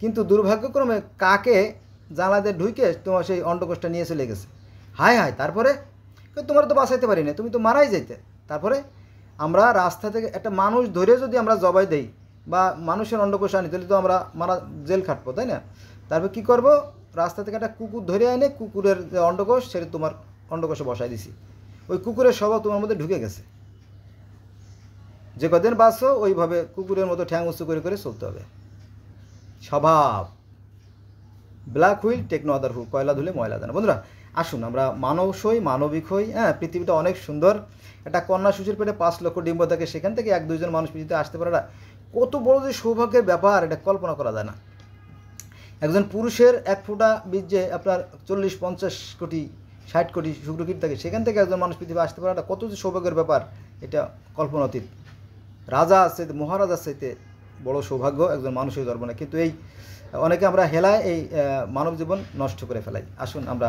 কিন্তু দুর্ভাগ্যক্রমে কাকে জানালাতে ঢুকে তোমার সেই অন্ডকোষটা নিয়ে চলে গেছে। হায় হায়, তারপরে তোমার তো বাঁচাইতে পারি না, তুমি তো মারাই যাইতে। তারপরে আমরা রাস্তা থেকে একটা মানুষ ধরে যদি আমরা জবাই দেই, বা মানুষের অন্ডকোষ আনি, তাহলে তো আমরা জেল খাটবো, তাই না? তারপর কী করব, রাস্তা থেকে একটা কুকুর ধরে এনে কুকুরের যে অন্ডকোষ সেটা তোমার অন্ডকোষে বসাই দিছি, ওই কুকুরের স্বভাব তোমার মধ্যে ঢুকে গেছে। যে কদিন বাঁচো ওইভাবে কুকুরের মতো ঠ্যাং উঁচু করে করে চলতে হবে। স্বভাব, black wheel take no other wheel, কয়লা ধুলে ময়লা দেয় না। বন্ধুরা আসুন আমরা মানব হই, মানবিক হই। হ্যাঁ, পৃথিবীটা অনেক সুন্দর। একটা কন্যা শিশুর পেটে 5 লক্ষ ডিম্ব থাকে, সেখান থেকে 1-2 জন মানুষ পৃথিবীতে আসতে পারে, কত বড় যে সৌভাগ্যের ব্যাপার, এটা কল্পনা করা যায় না। একজন পুরুষের 1 ফোঁটা বীর্যে আপনার 40-50 কোটি 60 কোটি শুক্রকীট থাকে, সেখান থেকে একজন মানুষ পৃথিবীতে আসতে পারে, কত যে সৌভাগ্যের ব্যাপার, এটা কল্পনাতীত। রাজা আছে, মহারাজার চাইতে বড় সৌভাগ্য একজন মানুষের জন্ম নেয়। কিন্তু এই অনেকে আমরা হেলায় এই মানব জীবন নষ্ট করে ফেলাই। আসুন আমরা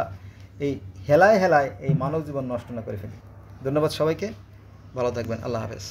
এই হেলায় হেলায় এই মানব জীবন নষ্ট না করে ফেলি। ধন্যবাদ সবাইকে, ভালো থাকবেন, আল্লাহ হাফেজ।